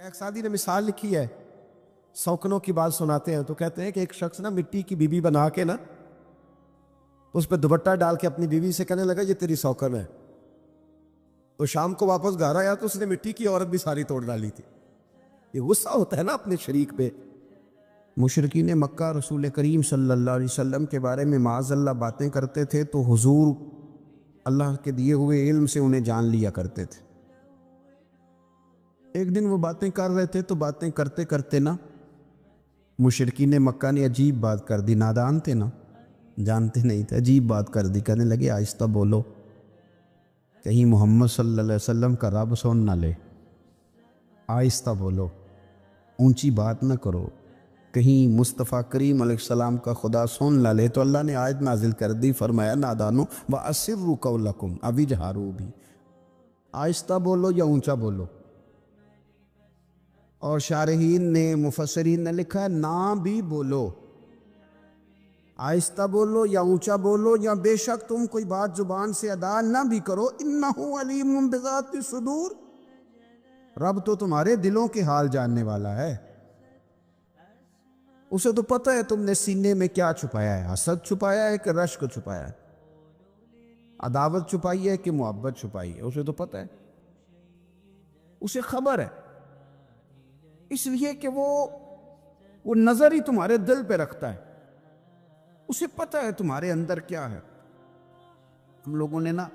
ایک سادی نے مثال لکھی ہے، سوکنوں کی بات سناتے ہیں تو کہتے ہیں کہ ایک شخص نا مٹی کی بیوی بنا کے نا اس پہ دوپٹہ ڈال کے اپنی بیوی سے کہنے لگا یہ تیری سوکن ہے. تو شام کو واپس گھر آیا تو اس نے مٹی کی عورت بھی ساری توڑ ڈالی تھی. یہ غصہ ہوتا ہے نا اپنے شریک پہ. مشرکین مکہ رسول کریم صلی اللہ علیہ وسلم کے بارے میں معاذ اللہ باتیں کرتے تھے تو حضور اللہ کے دیے ہوئے علم سے انہیں جان لیا کرتے تھے. ایک دن وہ باتیں کر رہے تھے تو باتیں کرتے کرتے نا مشرکین مکہ نے عجیب بات کر دی. نادان تھے نا، جانتے نہیں تھے، عجیب بات کر دی. کہنے لگے آہستہ بولو، کہیں محمد صلی اللہ علیہ وسلم کا رب سن نہ لے. آہستہ بولو، اونچی بات نہ کرو، کہیں مصطفیٰ کریم علیہ السلام کا خدا سن نہ لے. تو اللہ نے آیت نازل کر دی، فرمایا نادانو وَأَسِرُّوا قَوْلَكُمْ ابھی جہارو بھی. آہستہ بولو یا اونچا بولو. اور شارحین نے مفسرین نے لکھا ہے نہ بھی بولو، آہستہ بولو یا اونچا بولو یا بے شک تم کوئی بات زبان سے ادا نہ بھی کرو. اِنَّهُ عَلِيمٌ بِذَاتِ الصُّدُورِ، رب تو تمہارے دلوں کے حال جاننے والا ہے. اسے تو پتہ ہے تم نے سینے میں کیا چھپایا ہے، حسد چھپایا ہے کہ رشک چھپایا ہے، عداوت چھپائی ہے کہ محبت چھپائی ہے. اسے تو پتہ ہے، اسے خبر ہے. اس لیے کہ وہ نظر ہی تمہارے دل پہ رکھتا ہے، اسے پتہ ہے تمہارے اندر کیا ہے. ہم لوگوں نے نا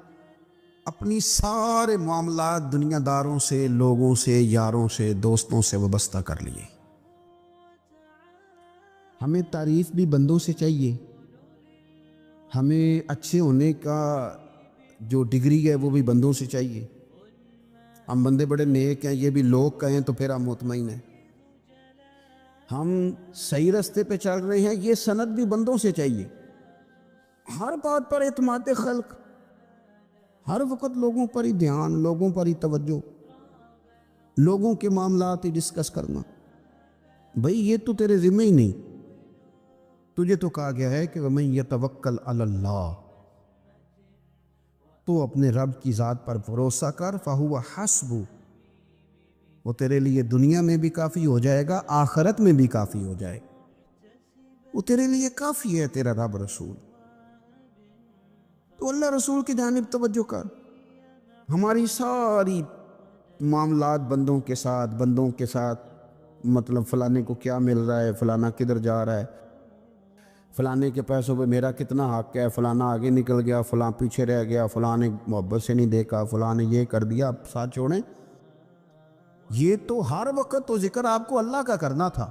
اپنی سارے معاملات دنیا داروں سے، لوگوں سے، یاروں سے، دوستوں سے وابستہ کر لیے. ہمیں تعریف بھی بندوں سے چاہیے، ہمیں اچھے ہونے کا جو ڈگری ہے وہ بھی بندوں سے چاہیے. ہم بندے بڑے نیک ہیں یہ بھی لوگ کہیں تو پھر ہم مطمئن ہیں. ہم صحیح رستے پہ چل رہے ہیں یہ سند بھی بندوں سے چاہیے. ہر بات پر اعتماد خلق، ہر وقت لوگوں پر ہی دھیان، لوگوں پر ہی توجہ، لوگوں کے معاملات ہی ڈسکس کرنا. بھئی یہ تو تیرے ذمہ ہی نہیں. تجھے تو کہا گیا ہے کہ وَمَن يَتَوَکَّلْ عَلَى اللَّهِ، تو اپنے رب کی ذات پر بھروسہ کر. فَهُوَ حَسْبُ، وہ تیرے لیے دنیا میں بھی کافی ہو جائے گا، آخرت میں بھی کافی ہو جائے گا. وہ تیرے لیے کافی ہے تیرا رب رسول. تو اللہ رسول کی جانب توجہ کر. ہماری ساری معاملات بندوں کے ساتھ مطلب فلانے کو کیا مل رہا ہے، فلانا کدھر جا رہا ہے، فلانے کے پیسوں پہ میرا کتنا حق ہے، فلانا آگے نکل گیا، فلاں پیچھے رہ گیا، فلاں نے محبت سے نہیں دیکھا، فلاں نے یہ کر دیا. اب ساتھ چھوڑیں، یہ تو ہر وقت تو ذکر آپ کو اللہ کا کرنا تھا.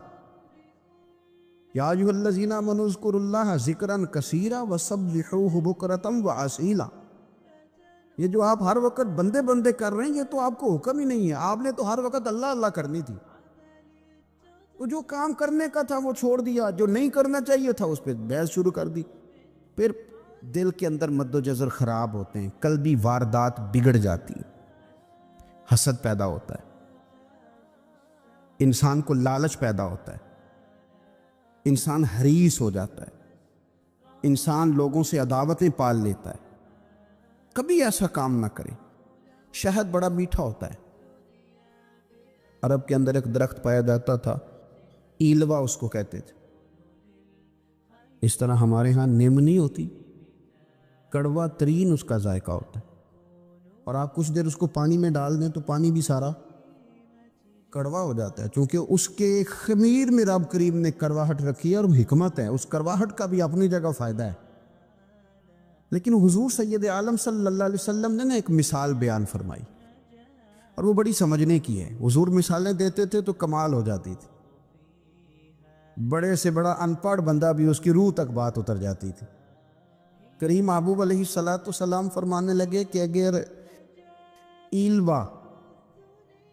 یا ایھا الذین آمنوا اذکروا اللہ ذکرا کثیرا وسبحوہ بکرۃ واسیلا. یہ جو آپ ہر وقت بندے بندے کر رہے ہیں یہ تو آپ کو حکم ہی نہیں ہے. آپ نے تو ہر وقت اللہ اللہ کرنی تھی. تو جو کام کرنے کا تھا وہ چھوڑ دیا، جو نہیں کرنا چاہیے تھا اس پہ بحث شروع کر دی. پھر دل کے اندر مد و جزر خراب ہوتے ہیں، قلبی واردات بگڑ جاتی ہیں، حسد پیدا ہوتا ہے، انسان کو لالچ پیدا ہوتا ہے، انسان حریص ہو جاتا ہے، انسان لوگوں سے عداوتیں پال لیتا ہے. کبھی ایسا کام نہ کرے. شہد بڑا میٹھا ہوتا ہے. عرب کے اندر ایک درخت پایا جاتا تھا، ایلوا اس کو کہتے تھے. اس طرح ہمارے ہاں نیم نہیں ہوتی، کڑوا ترین اس کا ذائقہ ہوتا ہے. اور آپ کچھ دیر اس کو پانی میں ڈال دیں تو پانی بھی سارا کڑوا ہو جاتا ہے، چونکہ اس کے خمیر میں رب کریم نے کڑواہٹ رکھی ہے اور حکمت ہے. اس کڑواہٹ کا بھی اپنی جگہ فائدہ ہے. لیکن حضور سید عالم صلی اللہ علیہ وسلم نے ایک مثال بیان فرمائی اور وہ بڑی سمجھنے کی ہے. حضور مثالیں دیتے تھے تو کمال ہو جاتی تھی. بڑے سے بڑا ان پڑھ بندہ بھی اس کی روح تک بات اتر جاتی تھی. کریم محبوب علیہ السلام فرمانے لگے کہ اگر ایلوا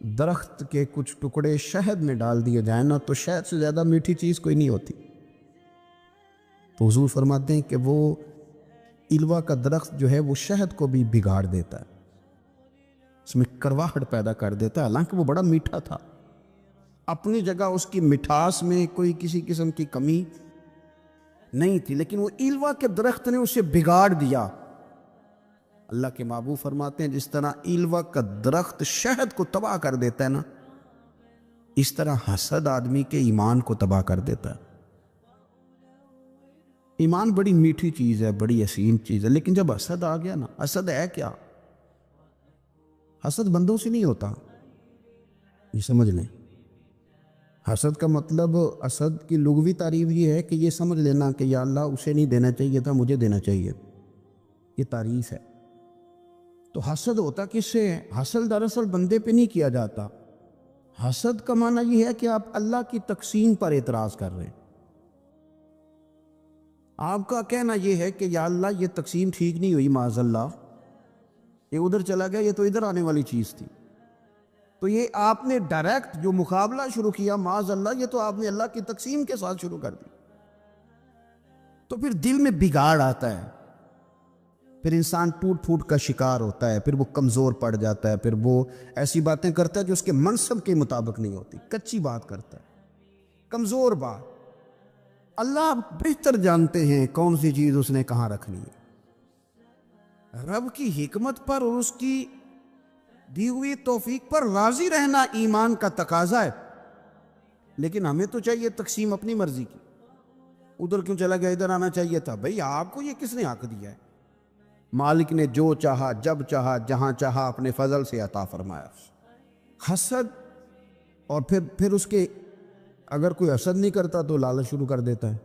درخت کے کچھ ٹکڑے شہد میں ڈال دیے جائیں نا تو شہد سے زیادہ میٹھی چیز کوئی نہیں ہوتی. تو حضور فرماتے ہیں کہ وہ ایلوا کا درخت جو ہے وہ شہد کو بھی بگاڑ دیتا ہے، اس میں کرواہٹ پیدا کر دیتا ہے. حالانکہ وہ بڑا میٹھا تھا، اپنی جگہ اس کی مٹھاس میں کوئی کسی قسم کی کمی نہیں تھی، لیکن وہ ایلوا کے درخت نے اسے بگاڑ دیا. اللہ کے محبوب فرماتے ہیں جس طرح ایلوا کا درخت شہد کو تباہ کر دیتا ہے نا، اس طرح حسد آدمی کے ایمان کو تباہ کر دیتا ہے۔ ایمان بڑی میٹھی چیز ہے، بڑی حسین چیز ہے، لیکن جب حسد آ گیا نا، حسد ہے کیا؟ حسد بندوں سے نہیں ہوتا، یہ سمجھ لیں۔ حسد کا مطلب، حسد کی لغوی تعریف یہ ہے کہ یہ سمجھ لینا کہ یا اللہ اسے نہیں دینا چاہیے تھا، مجھے دینا چاہیے، یہ تعریف ہے۔ تو حسد ہوتا کس سے ہے؟ حسد دراصل بندے پہ نہیں کیا جاتا۔ حسد کا معنی یہ ہے کہ آپ اللہ کی تقسیم پر اعتراض کر رہے ہیں۔ آپ کا کہنا یہ ہے کہ یا اللہ یہ تقسیم ٹھیک نہیں ہوئی، معاذ اللہ، یہ ادھر چلا گیا، یہ تو ادھر آنے والی چیز تھی۔ تو یہ آپ نے ڈائریکٹ جو مقابلہ شروع کیا، معاذ اللہ، یہ تو آپ نے اللہ کی تقسیم کے ساتھ شروع کر دی۔ تو پھر دل میں بگاڑ آتا ہے، پھر انسان ٹوٹ پھوٹ کا شکار ہوتا ہے، پھر وہ کمزور پڑ جاتا ہے، پھر وہ ایسی باتیں کرتا ہے جو اس کے منصب کے مطابق نہیں ہوتی، کچی بات کرتا ہے، کمزور بات۔ اللہ بہتر جانتے ہیں کون سی چیز اس نے کہاں رکھنی ہے۔ رب کی حکمت پر اور اس کی دی ہوئی توفیق پر راضی رہنا ایمان کا تقاضا ہے، لیکن ہمیں تو چاہیے تقسیم اپنی مرضی کی۔ ادھر کیوں چلا گیا، ادھر آنا چاہیے تھا؟ بھئی آپ کو یہ کس نے حق دیا ہے؟ مالک نے جو چاہا، جب چاہا، جہاں چاہا اپنے فضل سے عطا فرمایا۔ حسد، اور پھر اس کے اگر کوئی حسد نہیں کرتا تو لالچ شروع کر دیتا ہے۔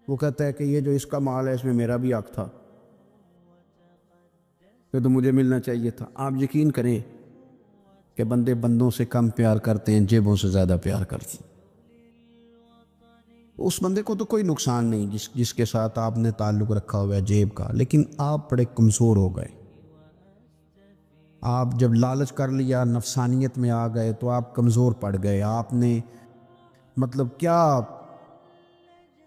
وہ کہتا ہے کہ یہ جو اس کا مال ہے اس میں میرا بھی حق تھا، یہ تو مجھے ملنا چاہیے تھا۔ آپ یقین کریں کہ بندے بندوں سے کم پیار کرتے ہیں، جیبوں سے زیادہ پیار کرتے ہیں۔ اس بندے کو تو کوئی نقصان نہیں جس کے ساتھ آپ نے تعلق رکھا ہوا ہے جیب کا، لیکن آپ بڑے کمزور ہو گئے۔ آپ جب لالچ کر لیا، نفسانیت میں آ گئے تو آپ کمزور پڑ گئے۔ آپ نے مطلب کیا،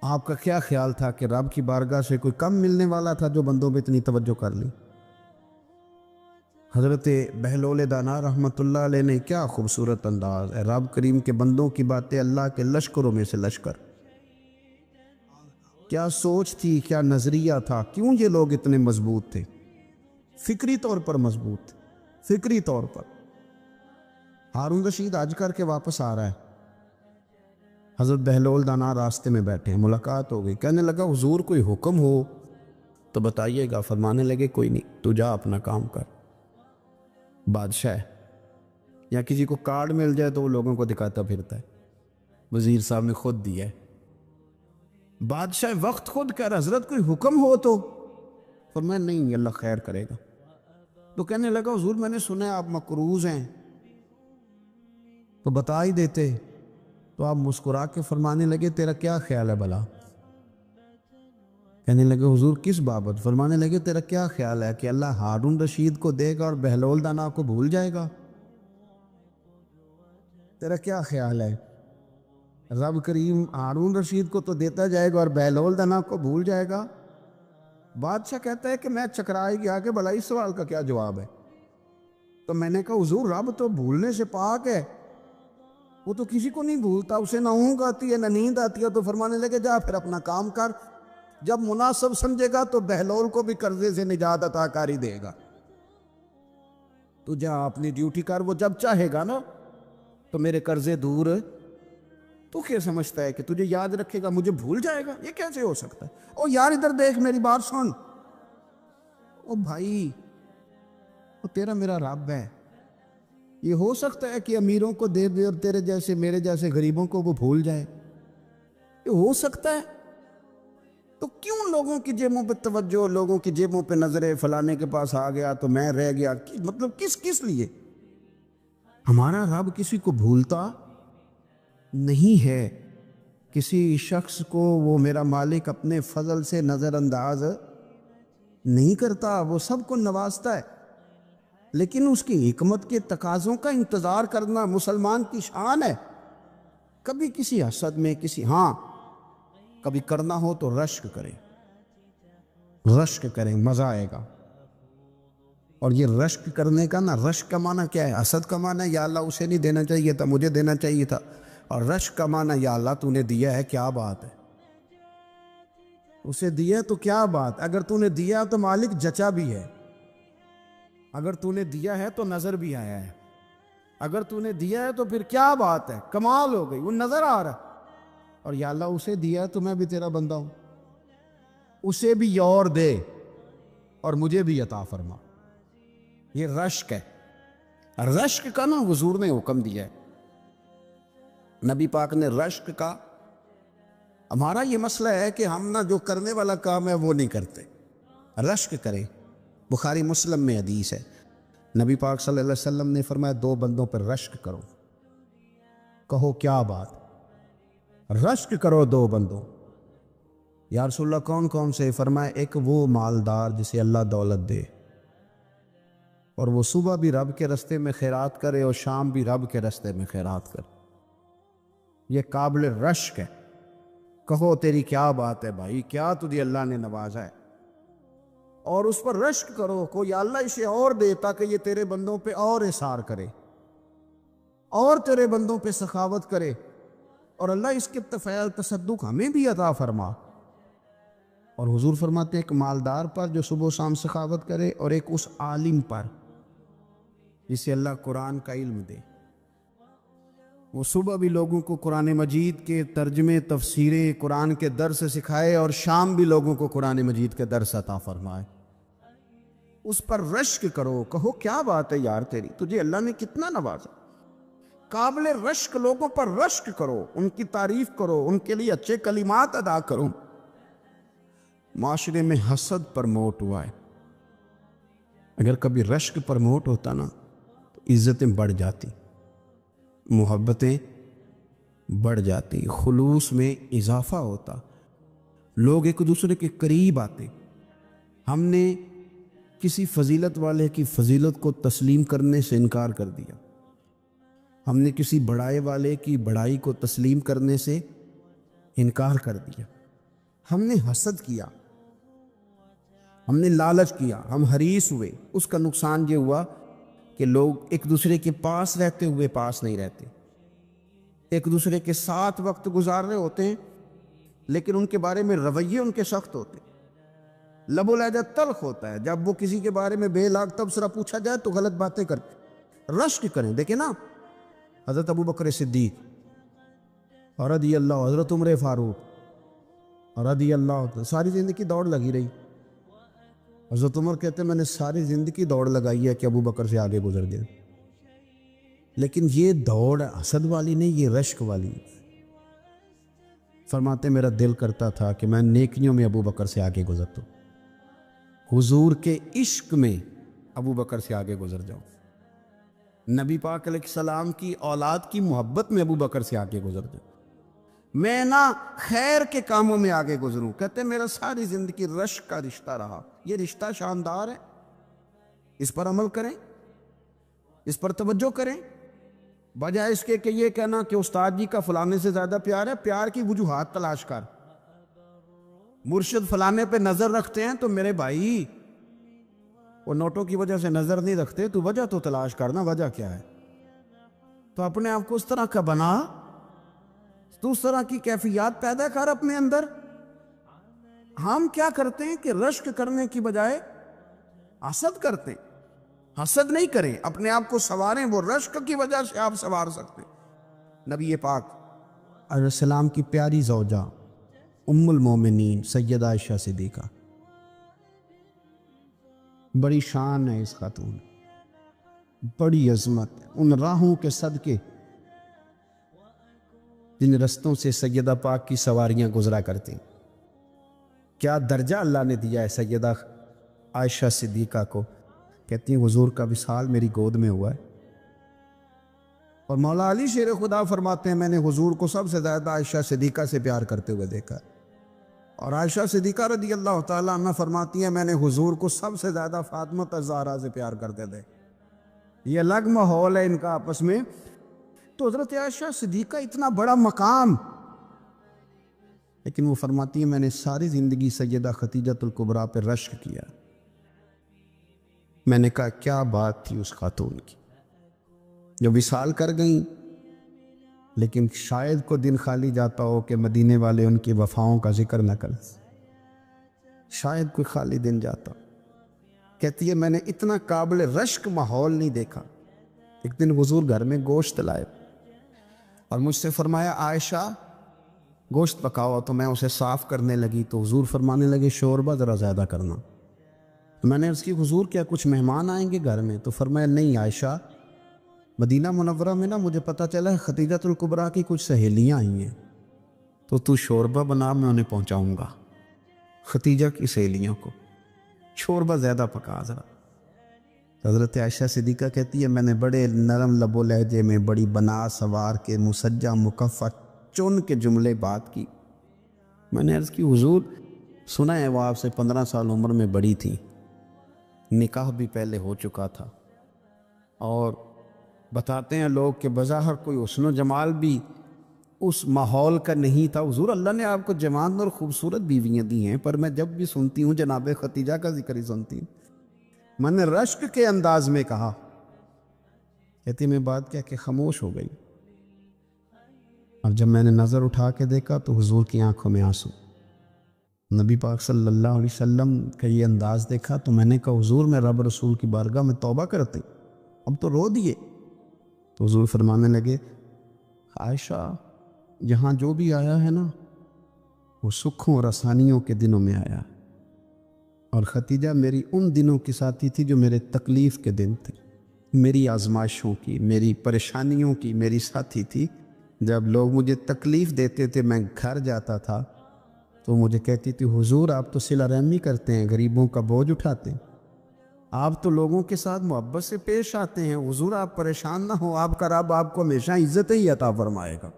آپ کا کیا خیال تھا کہ رب کی بارگاہ سے کوئی کم ملنے والا تھا جو بندوں پہ اتنی توجہ کر لی؟ حضرت بہلول دانا رحمۃ اللہ علیہ نے کیا خوبصورت انداز ہے، رب کریم کے بندوں کی باتیں اللہ کے لشکروں میں سے لشکر۔ کیا سوچ تھی، کیا نظریہ تھا، کیوں یہ لوگ اتنے مضبوط تھے؟ فکری طور پر مضبوط تھے، فکری طور پر۔ ہارون رشید حج کر کے واپس آ رہا ہے، حضرت بہلول دانا راستے میں بیٹھے ہیں، ملاقات ہو گئی۔ کہنے لگا حضور کوئی حکم ہو تو بتائیے گا۔ فرمانے لگے کوئی نہیں، تو جا اپنا کام کر۔ بادشاہ یا کسی کو کارڈ مل جائے تو وہ لوگوں کو دکھاتا پھرتا ہے، وزیر صاحب نے خود دیا ہے۔ بادشاہ وقت خود کہہ رہا حضرت کوئی حکم ہو تو؟ فرمایا نہیں، اللہ خیر کرے گا۔ تو کہنے لگا حضور میں نے سنا ہے آپ مقروض ہیں، تو بتا ہی دیتے۔ تو آپ مسکرا کے فرمانے لگے تیرا کیا خیال ہے بھلا؟ کہنے لگے حضور کس بابت؟ فرمانے لگے تیرا کیا خیال ہے کہ اللہ ہارون رشید کو دے گا اور بہلول دانا کو بھول جائے گا؟ تیرا کیا خیال ہے؟ رب کریم ہارون رشید کو تو دیتا جائے گا اور بہلول دانا کو بھول جائے گا؟ بادشاہ کہتا ہے کہ میں چکرائے گیا کہ بھلا اس سوال کا کیا جواب ہے؟ تو میں نے کہا حضور رب تو بھولنے سے پاک ہے، وہ تو کسی کو نہیں بھولتا، اسے نہ اونگ آتی ہے نہ نیند آتی ہے۔ تو فرمانے لگے جا پھر اپنا کام کر، جب مناسب سمجھے گا تو بہلول کو بھی قرضے سے نجات عطا کاری دے گا۔ تو جا اپنی ڈیوٹی کر، وہ جب چاہے گا نا تو میرے قرضے دور۔ تو کیا سمجھتا ہے کہ تجھے یاد رکھے گا، مجھے بھول جائے گا؟ یہ کیسے ہو سکتا ہے؟ او یار ادھر دیکھ، میری بات سن۔ او بھائی، وہ تیرا میرا رب ہے، یہ ہو سکتا ہے کہ امیروں کو دے دے اور تیرے جیسے میرے جیسے غریبوں کو وہ بھول جائے؟ یہ ہو سکتا ہے؟ تو کیوں لوگوں کی جیبوں پہ توجہ، لوگوں کی جیبوں پہ نظریں، فلانے کے پاس آ گیا تو میں رہ گیا، مطلب کس لیے؟ ہمارا رب کسی کو بھولتا نہیں ہے، کسی شخص کو وہ میرا مالک اپنے فضل سے نظر انداز نہیں کرتا، وہ سب کو نوازتا ہے، لیکن اس کی حکمت کے تقاضوں کا انتظار کرنا مسلمان کی شان ہے۔ کبھی کسی حسد میں کبھی کرنا ہو تو رشک کریں، مزہ آئے گا۔ اور یہ رشک کرنے کا نا، رشک کا معنی کیا ہے؟ حسد کا معنی یا اللہ اسے نہیں دینا چاہیے تھا، مجھے دینا چاہیے تھا، اور رشک کا معنی یا اللہ تو نے دیا ہے، کیا بات ہے، اسے دیا تو کیا بات، اگر تو نے دیا تو مالک جچا بھی ہے، اگر تو نے دیا ہے تو نظر بھی آیا ہے۔ اگر تو نے دیا ہے تو پھر کیا بات ہے، کمال ہو گئی، وہ نظر آ رہا ہے۔ اور یا اللہ اسے دیا ہے تو میں بھی تیرا بندہ ہوں، اسے بھی اور دے اور مجھے بھی عطا فرما۔ یہ رشک ہے، رشک کا نا حضور نے حکم دیا ہے، نبی پاک نے رشک کا۔ ہمارا یہ مسئلہ ہے کہ ہم نا جو کرنے والا کام ہے وہ نہیں کرتے، رشک کریں۔ بخاری مسلم میں حدیث ہے، نبی پاک صلی اللہ علیہ وسلم نے فرمایا 2 بندوں پر رشک کرو۔ کہو کیا بات، رشک کرو 2 بندوں۔ یا رسول اللہ کون کون سے؟ فرمایا ایک وہ مالدار جسے اللہ دولت دے اور وہ صبح بھی رب کے رستے میں خیرات کرے اور شام بھی رب کے رستے میں خیرات کرے، یہ قابل رشک ہے۔ کہو تیری کیا بات ہے بھائی، کیا تجھے اللہ نے نوازا ہے، اور اس پر رشک کرو، کوئی اللہ اسے اور دے تاکہ یہ تیرے بندوں پہ اور احسار کرے اور تیرے بندوں پہ سخاوت کرے، اور اللہ اس کے فعل تصدق ہمیں بھی عطا فرما۔ اور حضور فرماتے ہیں ایک مالدار پر جو صبح و شام سخاوت کرے، اور ایک اس عالم پر جسے اللہ قرآن کا علم دے، وہ صبح بھی لوگوں کو قرآن مجید کے ترجمے تفسیریں قرآن کے درس سکھائے اور شام بھی لوگوں کو قرآن مجید کے درس عطا فرمائے۔ اس پر رشک کرو، کہو کیا بات ہے یار تیری، تجھے اللہ نے کتنا نوازا۔ قابل رشک لوگوں پر رشک کرو، ان کی تعریف کرو، ان کے لیے اچھے کلمات ادا کرو۔ معاشرے میں حسد پرموٹ ہوا ہے، اگر کبھی رشک پرموٹ ہوتا نا تو عزتیں بڑھ جاتی، محبتیں بڑھ جاتی، خلوص میں اضافہ ہوتا، لوگ ایک دوسرے کے قریب آتے۔ ہم نے کسی فضیلت والے کی فضیلت کو تسلیم کرنے سے انکار کر دیا، ہم نے کسی بڑائی والے کی بڑائی کو تسلیم کرنے سے انکار کر دیا، ہم نے حسد کیا، ہم نے لالچ کیا، ہم حریص ہوئے۔ اس کا نقصان یہ ہوا کہ لوگ ایک دوسرے کے پاس رہتے ہوئے پاس نہیں رہتے، ایک دوسرے کے ساتھ وقت گزار رہے ہوتے ہیں لیکن ان کے بارے میں رویے ان کے سخت ہوتے، لب و لہجہ تلخ ہوتا ہے۔ جب وہ کسی کے بارے میں بے لاگ تبصرہ پوچھا جائے تو غلط باتیں کرتے۔ رشک کریں، دیکھیں نا حضرت ابو بکر صدیق اور رضی اللہ، حضرت عمر فاروق اور رضی اللہ، ساری زندگی دوڑ لگی رہی۔ حضرت عمر کہتے ہیں میں نے ساری زندگی دوڑ لگائی ہے کہ ابو بکر سے آگے گزر جائے، لیکن یہ دوڑ حسد والی نہیں، یہ رشک والی۔ فرماتے میرا دل کرتا تھا کہ میں نیکیوں میں ابو بکر سے آگے گزرتا ہوں، حضور کے عشق میں ابو بکر سے آگے گزر جاؤں، نبی پاک علیہ السلام کی اولاد کی محبت میں ابو بکر سے آگے گزر جاؤں، میں نہ خیر کے کاموں میں آگے گزروں۔ کہتے میرا ساری زندگی رشک کا رشتہ رہا، یہ رشتہ شاندار ہے، اس پر عمل کریں، اس پر توجہ کریں، بجائے اس کے کہ یہ کہنا کہ استاد جی کا فلانے سے زیادہ پیار ہے۔ پیار کی وجوہات تلاش کر، مرشد فلانے پہ نظر رکھتے ہیں تو میرے بھائی وہ نوٹوں کی وجہ سے نظر نہیں رکھتے، تو وجہ تو تلاش کرنا، وجہ کیا ہے؟ تو اپنے آپ کو اس طرح کا بنا، تو اس طرح کی کیفیات پیدا کر اپنے اندر۔ ہم کیا کرتے ہیں کہ رشک کرنے کی بجائے حسد کرتے ہیں۔ حسد نہیں کریں، اپنے آپ کو سنواریں، وہ رشک کی وجہ سے آپ سنوار سکتے ہیں۔ نبی پاک علیہ السلام کی پیاری زوجہ ام المومنین سیدہ عائشہ صدیقہ، بڑی شان ہے اس خاتون، بڑی عظمت ہے ان راہوں کے صدقے جن رستوں سے سیدہ پاک کی سواریاں گزرا کرتی ہیں۔ کیا درجہ اللہ نے دیا ہے سیدہ عائشہ صدیقہ کو، کہتی ہیں حضور کا وصال میری گود میں ہوا ہے، اور مولا علی شیر خدا فرماتے ہیں میں نے حضور کو سب سے زیادہ عائشہ صدیقہ سے پیار کرتے ہوئے دیکھا، اور عائشہ صدیقہ رضی اللہ تعالیٰ عنہ فرماتی ہیں میں نے حضور کو سب سے زیادہ فاطمہ الزہرا سے پیار کرتے تھے۔ یہ الگ ماحول ہے ان کا آپس میں۔ تو حضرت عائشہ صدیقہ اتنا بڑا مقام، لیکن وہ فرماتی ہیں میں نے ساری زندگی سیدہ خدیجۃ الکبریٰ پہ رشک کیا۔ میں نے کہا کیا بات تھی اس خاتون کی جو وصال کر گئیں، لیکن شاید کو دن خالی جاتا ہو کہ مدینے والے ان کی وفاؤں کا ذکر نہ کریں، شاید کوئی خالی دن جاتا۔ کہتی ہے میں نے اتنا قابل رشک ماحول نہیں دیکھا، ایک دن حضور گھر میں گوشت لائے اور مجھ سے فرمایا عائشہ گوشت پکاؤ، تو میں اسے صاف کرنے لگی تو حضور فرمانے لگے شوربہ ذرا زیادہ کرنا۔ میں نے عرض کی حضور کیا کچھ مہمان آئیں گے گھر میں؟ تو فرمایا نہیں عائشہ، مدینہ منورہ میں نا مجھے پتہ چلا ہے خدیجۃ الکبریٰ کی کچھ سہیلیاں آئی ہیں، تو شوربہ بنا، میں انہیں پہنچاؤں گا، خدیجہ کی سہیلیوں کو شوربہ زیادہ پکا ذرا۔ حضرت عائشہ صدیقہ کہتی ہے میں نے بڑے نرم لب و لہجے میں بڑی بنا سوار کے مسجع مکفّع چن کے جملے بات کی۔ میں نے عرض کی حضور سنا ہے وہ آپ سے 15 سال عمر میں بڑی تھی، نکاح بھی پہلے ہو چکا تھا، اور بتاتے ہیں لوگ کہ بظاہر کوئی حسن و جمال بھی اس ماحول کا نہیں تھا۔ حضور اللہ نے آپ کو جوان اور خوبصورت بیویاں دی ہیں، پر میں جب بھی سنتی ہوں جناب خدیجہ کا ذکر ہی سنتی ہوں۔ میں نے رشک کے انداز میں کہا، کہتی میں بات کیا کہ خاموش ہو گئی، اور جب میں نے نظر اٹھا کے دیکھا تو حضور کی آنکھوں میں آنسو، نبی پاک صلی اللہ علیہ وسلم کا یہ انداز دیکھا تو میں نے کہا حضور میں رب رسول کی بارگاہ میں توبہ کرتے، اب تو رو دیے۔ تو حضور فرمانے لگے عائشہ یہاں جو بھی آیا ہے نا وہ سکھوں اور آسانیوں کے دنوں میں آیا ہے، اور خدیجہ میری ان دنوں کی ساتھی تھی جو میرے تکلیف کے دن تھے، میری آزمائشوں کی، میری پریشانیوں کی میری ساتھی تھی۔ جب لوگ مجھے تکلیف دیتے تھے میں گھر جاتا تھا تو مجھے کہتی تھی حضور آپ تو صلہ رحمی کرتے ہیں، غریبوں کا بوجھ اٹھاتے ہیں، آپ تو لوگوں کے ساتھ محبت سے پیش آتے ہیں، حضور آپ پریشان نہ ہو، آپ کا رب آپ کو ہمیشہ عزت ہی عطا فرمائے گا۔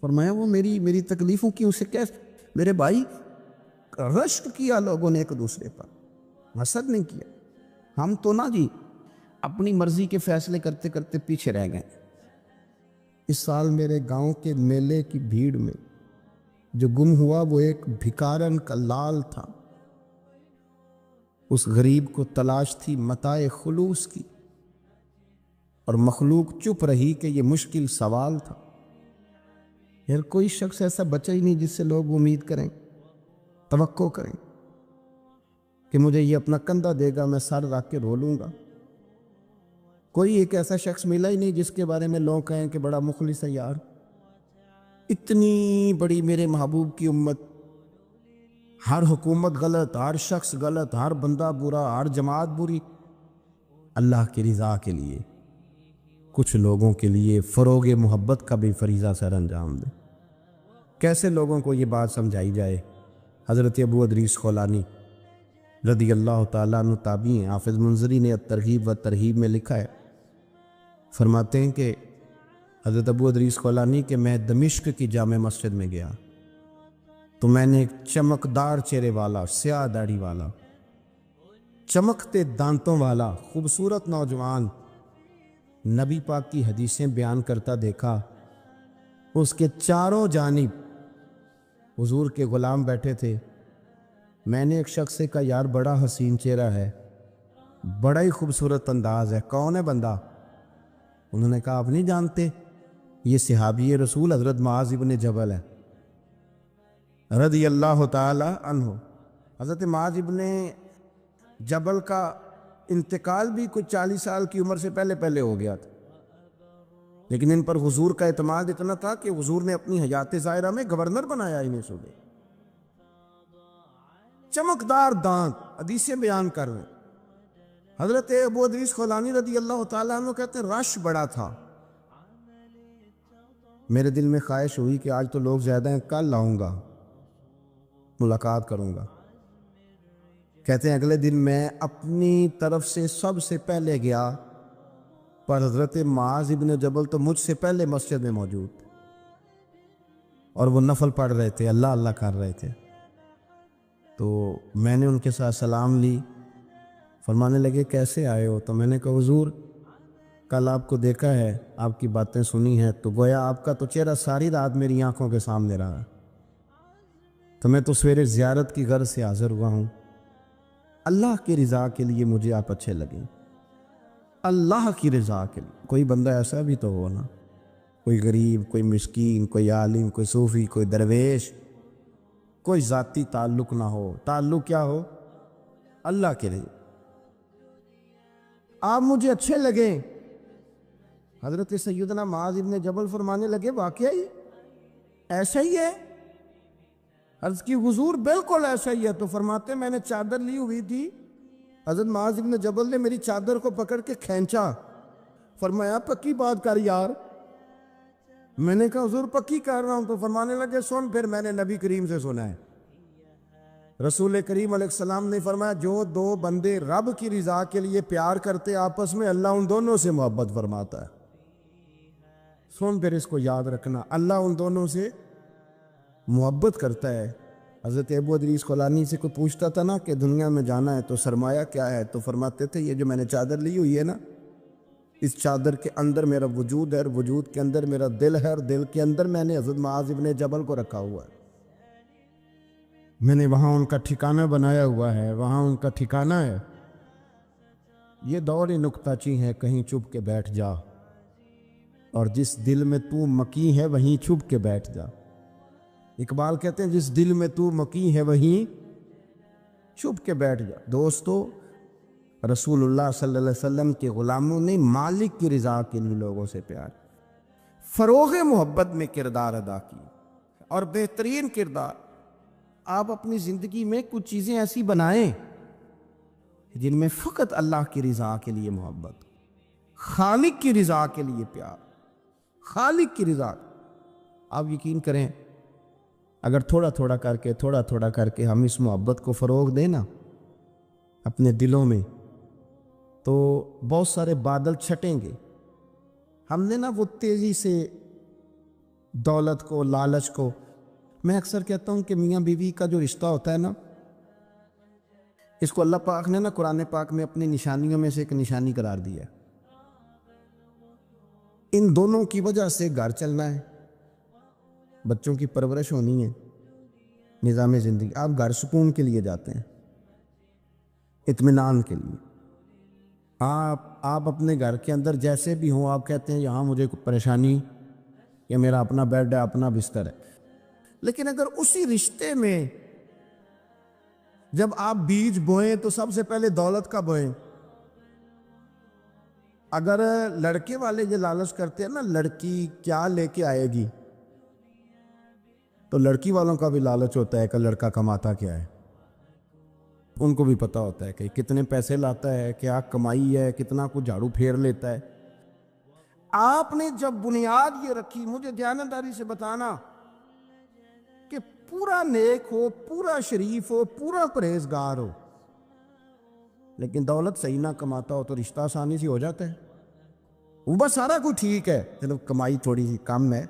فرمایا وہ میری تکلیفوں کی اسے کیسے؟ میرے بھائی رشک کیا لوگوں نے ایک دوسرے پر، حسد نہیں کیا۔ ہم تو نا جی اپنی مرضی کے فیصلے کرتے کرتے پیچھے رہ گئے۔ اس سال میرے گاؤں کے میلے کی بھیڑ میں جو گم ہوا وہ ایک بھکارن کا لال تھا، اس غریب کو تلاش تھی متاع خلوص کی، اور مخلوق چپ رہی کہ یہ مشکل سوال تھا۔ یار کوئی شخص ایسا بچا ہی نہیں جس سے لوگ امید کریں، توقع کریں کہ مجھے یہ اپنا کندھا دے گا میں سر رکھ کے رو لوں گا۔ کوئی ایک ایسا شخص ملا ہی نہیں جس کے بارے میں لوگ کہیں کہ بڑا مخلص ہے یار۔ اتنی بڑی میرے محبوب کی امت، ہر حکومت غلط، ہر شخص غلط، ہر بندہ برا، ہر جماعت بری، اللہ کی رضا کے لیے کچھ لوگوں کے لیے فروغ محبت کا بھی فریضہ سر انجام دے۔ کیسے لوگوں کو یہ بات سمجھائی جائے؟ حضرت ابو ادریس خولانی رضی اللہ تعالیٰ عنہ تابعی ہیں، حافظ منذری نے الترغیب و ترہیب میں لکھا ہے، فرماتے ہیں کہ حضرت ابو ادریس خولانی کہ میں دمشق کی جامع مسجد میں گیا تو میں نے ایک چمکدار چہرے والا، سیاہ داڑھی والا، چمکتے دانتوں والا خوبصورت نوجوان نبی پاک کی حدیثیں بیان کرتا دیکھا۔ اس کے چاروں جانب حضور کے غلام بیٹھے تھے۔ میں نے ایک شخص سے کہا یار بڑا حسین چہرہ ہے، بڑا ہی خوبصورت انداز ہے، کون ہے بندہ؟ انہوں نے کہا آپ نہیں جانتے، یہ صحابی رسول حضرت معاذ ابن جبل ہے رضی اللہ تعالی عنہ۔ حضرت معاذ ابن جبل کا انتقال بھی کچھ 40 سال کی عمر سے پہلے ہو گیا تھا، لیکن ان پر حضور کا اعتماد اتنا تھا کہ حضور نے اپنی حیات ظاہرہ میں گورنر بنایا انہیں صوبے۔ چمکدار دانت، حدیثیں بیان کر رہے ہیں۔ حضرت ابو ادریس خولانی رضی اللہ تعالیٰ عنہ کہتے ہیں رش بڑا تھا، میرے دل میں خواہش ہوئی کہ آج تو لوگ زیادہ ہیں، کل آؤں گا ملاقات کروں گا۔ کہتے ہیں اگلے دن میں اپنی طرف سے سب سے پہلے گیا، پر حضرت معاذ ابن جبل تو مجھ سے پہلے مسجد میں موجود تھے، اور وہ نفل پڑھ رہے تھے، اللہ اللہ کر رہے تھے۔ تو میں نے ان کے ساتھ سلام لی، فرمانے لگے کیسے آئے ہو؟ تو میں نے کہا حضور کل آپ کو دیکھا ہے، آپ کی باتیں سنی ہیں، تو گویا آپ کا تو چہرہ ساری رات میری آنکھوں کے سامنے رہا، تو میں تو سویرے زیارت کی غرض سے حاضر ہوا ہوں۔ اللہ کی رضا کے لیے مجھے آپ اچھے لگیں، اللہ کی رضا کے لیے۔ کوئی بندہ ایسا بھی تو ہو نا، کوئی غریب، کوئی مسکین، کوئی عالم، کوئی صوفی، کوئی درویش، کوئی ذاتی تعلق نہ ہو، تعلق کیا ہو؟ اللہ کے لیے۔ آپ مجھے اچھے لگیں، حضرت سیدنا معاذ ابن جبل فرمانے لگے واقعہ ہی ایسا ہی ہے؟ عرض کی حضور بالکل ایسا ہی ہے۔ تو فرماتے میں نے چادر لی ہوئی تھی، حضرت معاذ ابن جبل نے میری چادر کو پکڑ کے کھینچا، فرمایا پکی بات کر یار۔ میں نے کہا حضور پکی کر رہا ہوں۔ تو فرمانے لگے سن، پھر میں نے نبی کریم سے سنا ہے، رسول کریم علیہ السلام نے فرمایا جو دو بندے رب کی رضا کے لیے پیار کرتے آپس میں، اللہ ان دونوں سے محبت فرماتا ہے۔ سن پھر اس کو یاد رکھنا، اللہ ان دونوں سے محبت کرتا ہے۔ حضرت ابو ادریس خولانی سے کوئی پوچھتا تھا نا کہ دنیا میں جانا ہے تو سرمایہ کیا ہے، تو فرماتے تھے یہ جو میں نے چادر لی ہوئی ہے نا، اس چادر کے اندر میرا وجود ہے، اور وجود کے اندر میرا دل ہے، اور دل کے اندر میں نے حضرت معاذ ابن جبل کو رکھا ہوا ہے، میں نے وہاں ان کا ٹھکانہ بنایا ہوا ہے، وہاں ان کا ٹھکانہ ہے۔ یہ دور نکتہ چی ہے، کہیں چھپ کے بیٹھ جا، اور جس دل میں تو مکی ہے وہیں چھپ کے بیٹھ جا۔ اقبال کہتے ہیں جس دل میں تو مکی ہے وہیں چھپ کے بیٹھ جا۔ دوستو، رسول اللہ صلی اللہ علیہ وسلم کے غلاموں نے مالک کی رضا کے لیے لوگوں سے پیار، فروغ محبت میں کردار ادا کی، اور بہترین کردار۔ آپ اپنی زندگی میں کچھ چیزیں ایسی بنائیں جن میں فقط اللہ کی رضا کے لیے محبت، خالق کی رضا کے لیے پیار، خالق کی رضا۔ آپ یقین کریں اگر تھوڑا تھوڑا کر کے ہم اس محبت کو فروغ دیں نا اپنے دلوں میں، تو بہت سارے بادل چھٹیں گے۔ ہم نے نا وہ تیزی سے دولت کو، لالچ کو، میں اکثر کہتا ہوں کہ میاں بیوی کا جو رشتہ ہوتا ہے نا، اس کو اللہ پاک نے نا قرآن پاک میں اپنی نشانیوں میں سے ایک نشانی قرار دیا ہے۔ ان دونوں کی وجہ سے گھر چلنا ہے، بچوں کی پرورش ہونی ہے، نظام زندگی۔ آپ گھر سکون کے لیے جاتے ہیں، اطمینان کے لیے۔ آپ اپنے گھر کے اندر جیسے بھی ہوں، آپ کہتے ہیں یہاں مجھے کوئی پریشانی، یہ میرا اپنا بیڈ ہے، اپنا بستر ہے۔ لیکن اگر اسی رشتے میں جب آپ بیج بوئیں تو سب سے پہلے دولت کا بوئیں۔ اگر لڑکے والے یہ لالچ کرتے ہیں نا لڑکی کیا لے کے آئے گی، تو لڑکی والوں کا بھی لالچ ہوتا ہے کہ لڑکا کماتا کیا ہے، ان کو بھی پتا ہوتا ہے کہ کتنے پیسے لاتا ہے، کیا کمائی ہے، کتنا کچھ جھاڑو پھیر لیتا ہے۔ آپ نے جب بنیاد یہ رکھی، مجھے دیانتداری سے بتانا کہ پورا نیک ہو، پورا شریف ہو، پورا پرہیزگار ہو، لیکن دولت صحیح نہ کماتا ہو تو رشتہ آسانی سے ہو جاتا ہے۔ وہ بس سارا کچھ ٹھیک ہے، چلو کمائی تھوڑی سی کم ہے،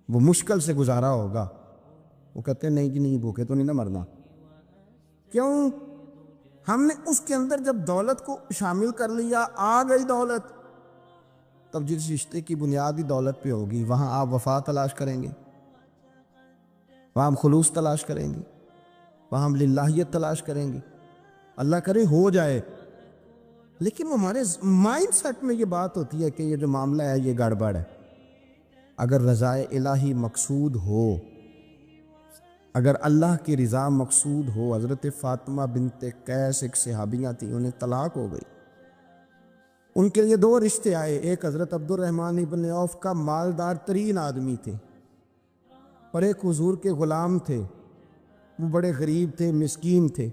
وہ مشکل سے گزارا ہوگا، وہ کہتے ہیں نہیں جی نہیں، بھوکے تو نہیں نہ مرنا۔ کیوں؟ ہم نے اس کے اندر جب دولت کو شامل کر لیا، آ گئی دولت، تب جس رشتے کی بنیادی دولت پہ ہوگی وہاں آپ وفا تلاش کریں گے، وہاں ہم خلوص تلاش کریں گے، وہاں ہم للہیت تلاش کریں گے۔ اللہ کرے ہو جائے، لیکن وہ ہمارے مائنڈ سیٹ میں یہ بات ہوتی ہے کہ یہ جو معاملہ ہے یہ گڑبڑ ہے۔ اگر رضائے الہی مقصود ہو، اگر اللہ کی رضا مقصود ہو، حضرت فاطمہ بنت قیس ایک صحابیہ تھی، انہیں طلاق ہو گئی، ان کے لیے دو رشتے آئے، ایک حضرت عبد الرحمن ابن عوف کا مالدار ترین آدمی تھے، اور ایک حضور کے غلام تھے، وہ بڑے غریب تھے، مسکین تھے۔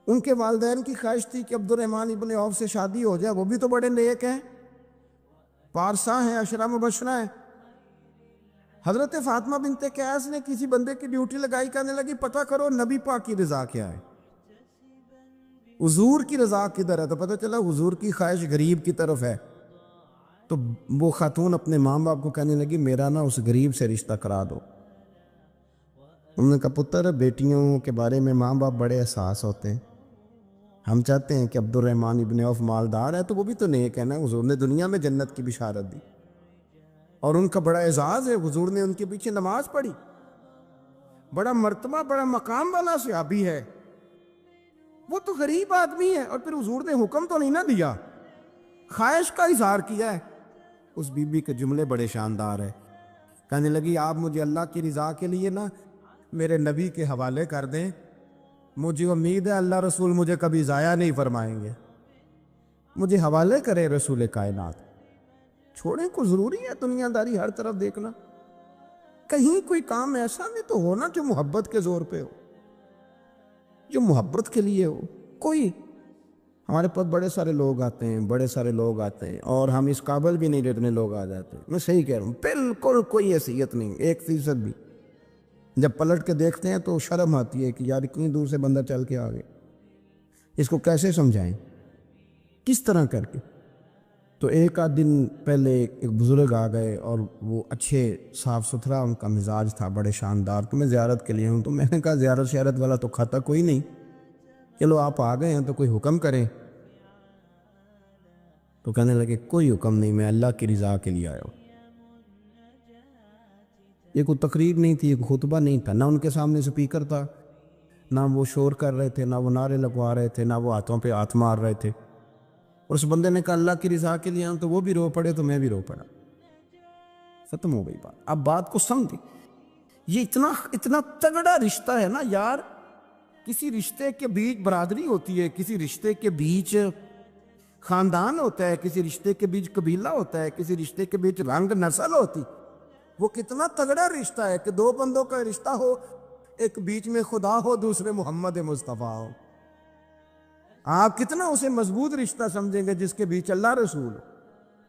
ان کے والدین کی خواہش تھی کہ عبد الرحمن ابن عوف سے شادی ہو جائے، وہ بھی تو بڑے نیک ہیں، پارسا ہیں، عشرہ مبشرہ ہیں۔ حضرت فاطمہ بنت قیس نے کسی بندے کی ڈیوٹی لگائی، کہنے لگی پتہ کرو نبی پاک کی رضا کیا ہے، حضور کی رضا کدھر ہے؟ تو پتہ چلا حضور کی خواہش غریب کی طرف ہے۔ تو وہ خاتون اپنے ماں باپ کو کہنے لگی میرا نا اس غریب سے رشتہ کرا دو۔ انہوں نے کہا پتر، بیٹیوں کے بارے میں ماں باپ بڑے احساس ہوتے ہیں، ہم چاہتے ہیں کہ عبد الرحمن ابن عوف مالدار ہے تو وہ بھی تو نیک ہے نا، حضور نے دنیا میں جنت کی بشارت دی، اور ان کا بڑا اعزاز ہے، حضور نے ان کے پیچھے نماز پڑھی، بڑا مرتبہ، بڑا مقام والا صحابی ہے، وہ تو غریب آدمی ہے، اور پھر حضور نے حکم تو نہیں نہ دیا، خواہش کا اظہار کیا ہے۔ اس بی بی کے جملے بڑے شاندار ہیں، کہنے لگی آپ مجھے اللہ کی رضا کے لیے نا میرے نبی کے حوالے کر دیں، مجھے امید ہے اللہ رسول مجھے کبھی ضائع نہیں فرمائیں گے، مجھے حوالے کرے رسول کائنات. چھوڑیں کو ضروری ہے دنیا داری ہر طرف دیکھنا. کہیں کوئی کام ایسا نہیں تو ہونا جو محبت کے زور پہ ہو, جو محبت کے لیے ہو. کوئی ہمارے پاس بڑے سارے لوگ آتے ہیں اور ہم اس قابل بھی نہیں جتنے لوگ آ جاتے. میں صحیح کہہ رہا ہوں, بالکل کوئی حیثیت نہیں 1% بھی. جب پلٹ کے دیکھتے ہیں تو شرم آتی ہے کہ یار اتنی دور سے بندہ چل کے آ گئے, اس کو کیسے سمجھائیں, کس طرح کر کے. تو ایک آدھ دن پہلے ایک بزرگ آ گئے اور وہ اچھے صاف ستھرا ان کا مزاج تھا, بڑے شاندار. تو میں زیارت کے لیے ہوں, تو میں نے کہا زیارت شیارت والا تو کھاتا کوئی نہیں, چلو آپ آ گئے ہیں تو کوئی حکم کریں. تو کہنے لگے کوئی حکم نہیں, میں اللہ کی رضا کے لیے آیا ہوں. یہ کوئی تقریر نہیں تھی, ایک خطبہ نہیں تھا, نہ ان کے سامنے سپیکر تھا, نہ وہ شور کر رہے تھے, نہ وہ نعرے لگوا رہے تھے, نہ وہ ہاتھوں پہ ہاتھ مار رہے تھے. اور اس بندے نے کہا اللہ کی رضا کے لیے آؤں, تو وہ بھی رو پڑے تو میں بھی رو پڑا. ختم ہو گئی بات. اب بات کو سمجھیں, یہ اتنا تگڑا رشتہ ہے نا یار. کسی رشتے کے بیچ برادری ہوتی ہے, کسی رشتے کے بیچ خاندان ہوتا ہے, کسی رشتے کے بیچ قبیلہ ہوتا ہے, کسی رشتے کے بیچ رنگ نسل ہوتی. وہ کتنا تگڑا رشتہ ہے کہ دو بندوں کا رشتہ ہو, ایک بیچ میں خدا ہو, دوسرے محمد مصطفیٰ ہو. آپ کتنا اسے مضبوط رشتہ سمجھیں گے جس کے بیچ اللہ رسول ہو.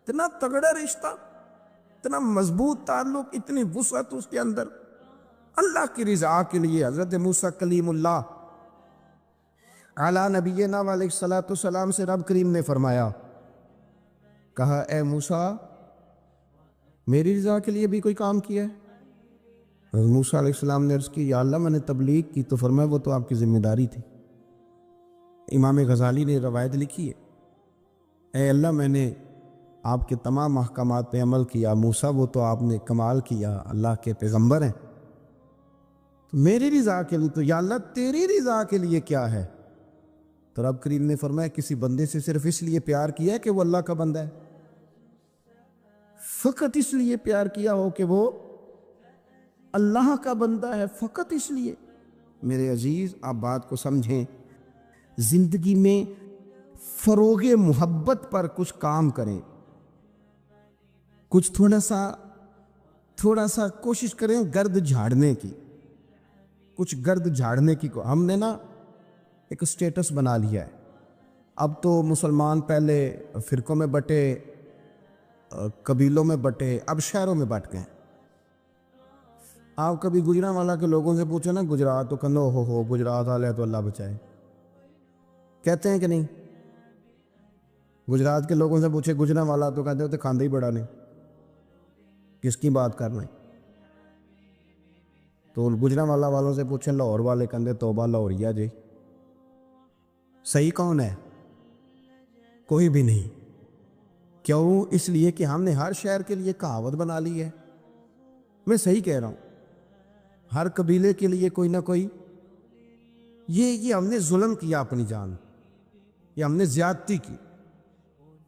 اتنا تگڑا رشتہ, اتنا مضبوط تعلق, اتنی وسعت اس کے اندر. اللہ کی رضا کے لیے حضرت موسیٰ کلیم اللہ اعلیٰ نبینا علیہ الصلوۃ والسلام سے رب کریم نے فرمایا, کہا اے موسیٰ میری رضا کے لیے بھی کوئی کام کیا ہے؟ حضرت موسیٰ علیہ السلام نے عرض کی یا اللہ میں نے تبلیغ کی. تو فرمایا وہ تو آپ کی ذمہ داری تھی. امام غزالی نے روایت لکھی ہے, اے اللہ میں نے آپ کے تمام احکامات پہ عمل کیا, موسیٰ وہ تو آپ نے کمال کیا, اللہ کے پیغمبر ہیں. تو میری رضا کے لیے, تو یا اللہ تیری رضا کے لیے کیا ہے؟ تو رب کریم نے فرمایا کسی بندے سے صرف اس لیے پیار کیا ہے کہ وہ اللہ کا بندہ ہے, فقط اس لیے پیار کیا ہو کہ وہ اللہ کا بندہ ہے, فقط اس لیے. میرے عزیز آپ بات کو سمجھیں, زندگی میں فروغ محبت پر کچھ کام کریں, کچھ تھوڑا سا کوشش کریں گرد جھاڑنے کی, کچھ گرد جھاڑنے کی. ہم نے نا ایک سٹیٹس بنا لیا ہے. اب تو مسلمان پہلے فرقوں میں بٹے, قبیلوں میں بٹے, اب شہروں میں بٹ گئے. آپ کبھی گجرانوالہ کے لوگوں سے پوچھو نا گجرات, تو کہو ہو گجرات والے تو اللہ بچائے, کہتے ہیں کہ نہیں؟ گجرات کے لوگوں سے پوچھے گجرانوالہ تو کہتے ہوتے کھاندے ہی بڑا نہیں, کس کی بات کر رہے ہیں. تو گجرانوالہ والوں سے پوچھیں لاہور والے, کہتے توبہ لاہوریا جی. صحیح کون ہے؟ کوئی بھی نہیں. کیوں؟ اس لیے کہ ہم نے ہر شہر کے لیے کہاوت بنا لی ہے. میں صحیح کہہ رہا ہوں, ہر قبیلے کے لیے کوئی نہ کوئی. یہ ہم نے ظلم کیا اپنی جان, یہ ہم نے زیادتی کی.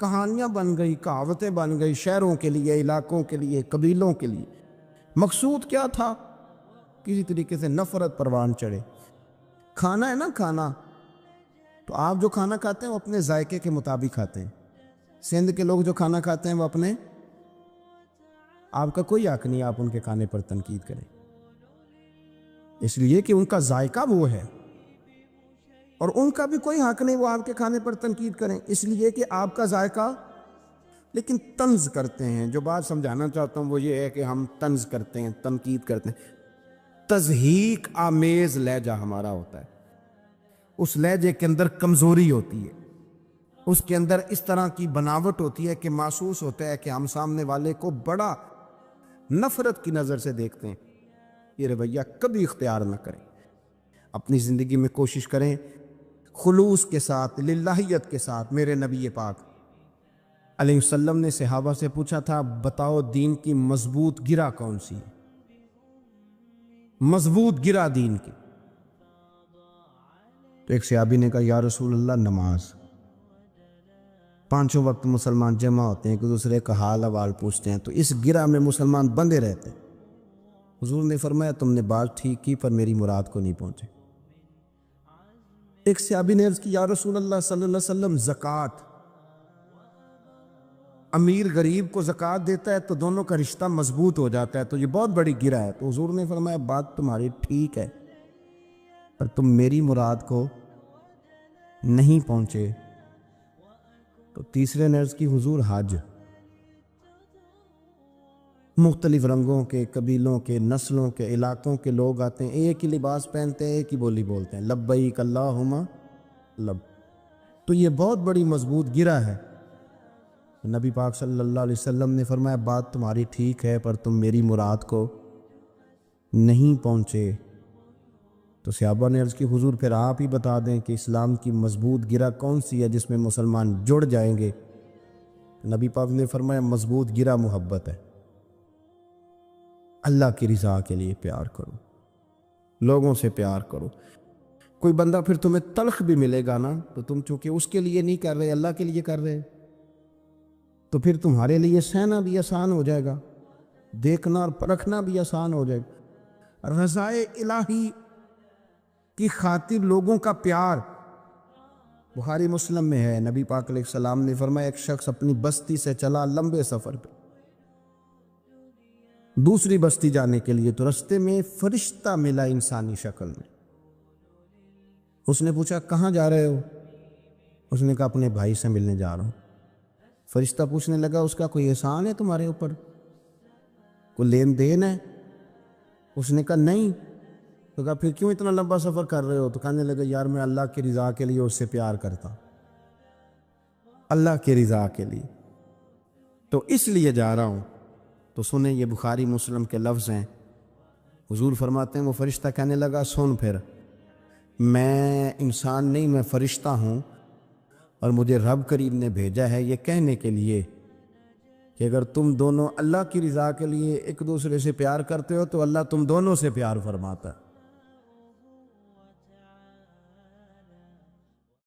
کہانیاں بن گئی, کہاوتیں بن گئی شہروں کے لیے, علاقوں کے لیے, قبیلوں کے لیے. مقصود کیا تھا؟ کسی طریقے سے نفرت پروان چڑھے. کھانا ہے نا, کھانا تو آپ جو کھانا کھاتے ہیں وہ اپنے ذائقے کے مطابق کھاتے ہیں. سندھ کے لوگ جو کھانا کھاتے ہیں وہ اپنے, آپ کا کوئی حق نہیں آپ ان کے کھانے پر تنقید کریں, اس لیے کہ ان کا ذائقہ وہ ہے. اور ان کا بھی کوئی حق نہیں وہ آپ کے کھانے پر تنقید کریں, اس لیے کہ آپ کا ذائقہ. لیکن طنز کرتے ہیں. جو بات سمجھانا چاہتا ہوں وہ یہ ہے کہ ہم طنز کرتے ہیں, تنقید کرتے ہیں. تضحیک آمیز لہجہ ہمارا ہوتا ہے, اس لہجے کے اندر کمزوری ہوتی ہے, اس کے اندر اس طرح کی بناوٹ ہوتی ہے کہ محسوس ہوتا ہے کہ ہم سامنے والے کو بڑا نفرت کی نظر سے دیکھتے ہیں. یہ رویہ کبھی اختیار نہ کریں. اپنی زندگی میں کوشش کریں خلوص کے ساتھ, للہیت کے ساتھ. میرے نبی پاک علیہ السلام نے صحابہ سے پوچھا تھا بتاؤ دین کی مضبوط گرہ کون سی ہے؟ مضبوط گرہ دین کی. تو ایک صحابی نے کہا یا رسول اللہ نماز. 5 وقت مسلمان جمع ہوتے ہیں, ایک دوسرے کا حال احوال پوچھتے ہیں, تو اس گرہ میں مسلمان بندے رہتے ہیں. حضور نے فرمایا تم نے بات ٹھیک کی پر میری مراد کو نہیں پہنچے. ایک صحابی نے عرض کی یا رسول اللہ صلی اللہ علیہ وسلم زکوٰۃ. امیر غریب کو زکوٰۃ دیتا ہے تو دونوں کا رشتہ مضبوط ہو جاتا ہے، تو یہ بہت بڑی گرہ ہے۔ تو حضور نے فرمایا بات تمہاری ٹھیک ہے، پر تم میری مراد کو نہیں پہنچے۔ تو تیسرے نے عرض کی حضور حج، مختلف رنگوں کے، قبیلوں کے، نسلوں کے، علاقوں کے لوگ آتے ہیں، ایک ہی لباس پہنتے ہیں، ایک ہی بولی بولتے ہیں، لبیک اللہم لب۔ تو یہ بہت بڑی مضبوط گرہ ہے۔ نبی پاک صلی اللہ علیہ وسلم نے فرمایا بات تمہاری ٹھیک ہے، پر تم میری مراد کو نہیں پہنچے۔ تو صحابہ نے عرض کی حضور پھر آپ ہی بتا دیں کہ اسلام کی مضبوط گرہ کون سی ہے جس میں مسلمان جڑ جائیں گے؟ نبی پاک نے فرمایا مضبوط گرہ محبت ہے۔ اللہ کی رضا کے لیے پیار کرو، لوگوں سے پیار کرو۔ کوئی بندہ پھر تمہیں تلخ بھی ملے گا نا، تو تم چونکہ اس کے لیے نہیں کر رہے، اللہ کے لیے کر رہے، تو پھر تمہارے لیے سہنا بھی آسان ہو جائے گا، دیکھنا اور پرکھنا بھی آسان ہو جائے گا۔ رضائے الہی کی خاطر لوگوں کا پیار بخاری مسلم میں ہے۔ نبی پاک علیہ السلام نے فرمایا ایک شخص اپنی بستی سے چلا لمبے سفر پہ دوسری بستی جانے کے لیے، تو رستے میں فرشتہ ملا انسانی شکل میں۔ اس نے پوچھا کہاں جا رہے ہو؟ اس نے کہا اپنے بھائی سے ملنے جا رہا ہوں۔ فرشتہ پوچھنے لگا اس کا کوئی احسان ہے تمہارے اوپر، کوئی لین دین ہے؟ اس نے کہا نہیں۔ تو کہا پھر کیوں اتنا لمبا سفر کر رہے ہو؟ تو کہنے لگا یار میں اللہ کی رضا کے لیے اس سے پیار کرتا، اللہ کی رضا کے لیے، تو اس لیے جا رہا ہوں۔ تو سنیں یہ بخاری مسلم کے لفظ ہیں، حضور فرماتے ہیں وہ فرشتہ کہنے لگا سن پھر، میں انسان نہیں میں فرشتہ ہوں، اور مجھے رب کریم نے بھیجا ہے یہ کہنے کے لیے کہ اگر تم دونوں اللہ کی رضا کے لیے ایک دوسرے سے پیار کرتے ہو تو اللہ تم دونوں سے پیار فرماتا ہے۔